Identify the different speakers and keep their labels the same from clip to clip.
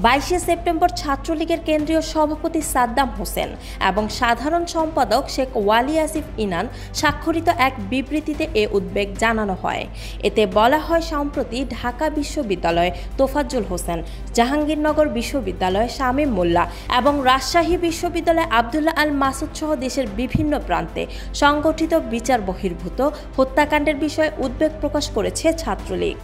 Speaker 1: 22 September ছাত্রলীগের কেন্দ্রীয় সভাপতি সাদ্দাম হোসেন এবং সাধারণ সম্পাদক শেখ ওয়ালি আসিফ ইনান স্বাক্ষরিত এক বিবৃতিতে এ উদ্বেগ জানানো হয়। এতে বলা হয়, সম্প্রতি ঢাকা বিশ্ববিদ্যালয় তোফাজ্জল হোসেন, জাহাঙ্গীরনগর বিশ্ববিদ্যালয় শামীম মোল্লা এবং রাজশাহী বিশ্ববিদ্যালয় আব্দুল্লাহ আল মাসুদ সহ দেশের বিভিন্ন প্রান্তে সংগঠিত বিচার বহির্ভূত হত্যাকাণ্ডের বিষয়ে উদ্বেগ প্রকাশ করেছে ছাত্রলীগ।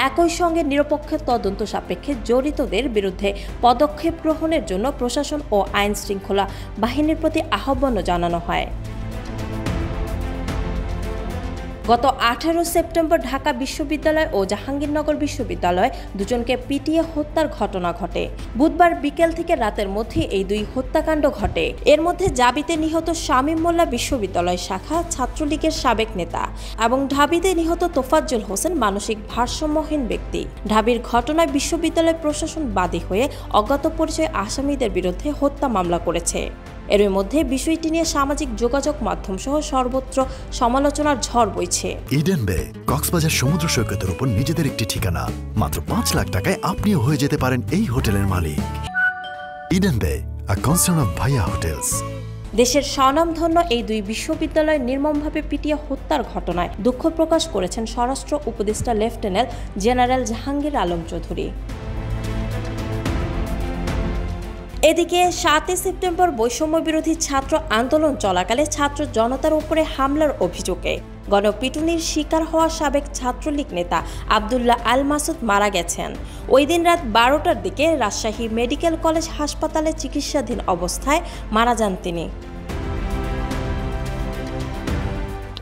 Speaker 1: একই সঙ্গে নিরপেক্ষ তদন্ত সাপেক্ষে জড়িতদের বিরুদ্ধে পদক্ষেপ গ্রহণের জন্য প্রশাসন ও আইন শৃঙ্খলা বাহিনীর প্রতি আহ্বানও জানানো হয়। গত 18 সেপ্টেম্বর ঢাকা বিশ্ববিদ্যালয় ও জাহাঙ্গীরনগর বিশ্ববিদ্যালয় দুজনকে পিটিয়ে হত্যার ঘটনা ঘটে। বুধবার বিকেল থেকে রাতের মধ্যে এই দুই হত্যাকাণ্ড ঘটে। এর মধ্যে জাবিতে নিহত শামীম মোল্লা বিশ্ববিদ্যালয় শাখা ছাত্রলীগের সাবেক নেতা এবং ঢাবিতে নিহত তোফাজ্জল হোসেন মানসিক ভারসাম্যহীন ব্যক্তি। ঢাবির ঘটনায় বিশ্ববিদ্যালয় প্রশাসন বাদী হয়ে অজ্ঞাত পরিচয় আসামিদের বিরুদ্ধে হত্যা মামলা করেছে। এর মধ্যে বিষয়টি নিয়ে সামাজিক যোগাযোগ মাধ্যম সহ সর্বত্র সমালোচনার ঝড় বইছে।
Speaker 2: ইডেন বে কক্সবাজার সমুদ্র সৈকতের উপর নিজেদের একটি ঠিকানা। মাত্র 5 লাখ টাকায় আপনিও হয়ে যেতে পারেন এই হোটেলের মালিক। ইডেন বে, আ কনসার্ন অফ ভাইয়া হোটেলস।
Speaker 1: দেশের স্বনামধন্য এই দুই বিশ্ববিদ্যালয় নির্মমভাবে পিটিয়ে হত্যার ঘটনায় দুঃখ প্রকাশ করেছেন স্বরাষ্ট্র উপদেষ্টা লেফটেন্যান্ট জেনারেল জাহাঙ্গীর আলম চৌধুরী। এদিকে 7 সেপ্টেম্বর বৈষম্য বিরোধী ছাত্র আন্দোলন চলাকালে ছাত্র জনতার উপরে হামলার অভিযোগে গণপিটুনির শিকার হওয়া সাবেক ছাত্রলীগ নেতা আব্দুল্লাহ আল মাসুদ মারা গেছেন। ওই দিন রাত 12টার দিকে রাজশাহী মেডিকেল কলেজ হাসপাতালে চিকিৎসাধীন অবস্থায় মারা যান তিনি।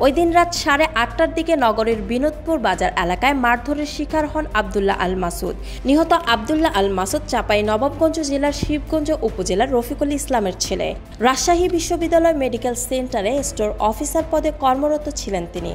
Speaker 1: ওই দিন রাত 8:30টার দিকে নগরের বিনোদপুর বাজার এলাকায় মারধরের শিকার হন আব্দুল্লাহ আল মাসুদ। নিহত আব্দুল্লাহ আল মাসুদ চাঁপাইনবাবগঞ্জ জেলার শিবগঞ্জ উপজেলার রফিকুল ইসলামের ছেলে। রাজশাহী বিশ্ববিদ্যালয় মেডিকেল সেন্টারে স্টোর অফিসার পদে কর্মরত ছিলেন তিনি।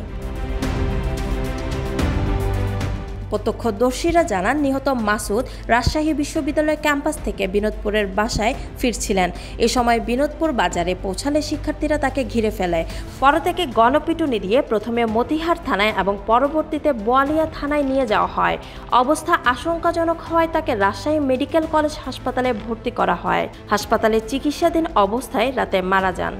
Speaker 1: প্রত্যক্ষদর্শীরা জানান, নিহত মাসুদ রাজশাহী বিশ্ববিদ্যালয় ক্যাম্পাস থেকে বিনোদপুরের বাসায় ফিরছিলেন। এ সময় বিনোদপুর বাজারে পৌঁছালে শিক্ষার্থীরা তাকে ঘিরে ফেলে। পরে থেকে গণপিটুনি দিয়ে প্রথমে মতিহার থানায় এবং পরবর্তীতে বোয়ালিয়া থানায় নিয়ে যাওয়া হয়। অবস্থা আশঙ্কাজনক হওয়ায় তাকে রাজশাহী মেডিকেল কলেজ হাসপাতালে ভর্তি করা হয়। হাসপাতালে চিকিৎসাধীন অবস্থায় রাতে মারা যান।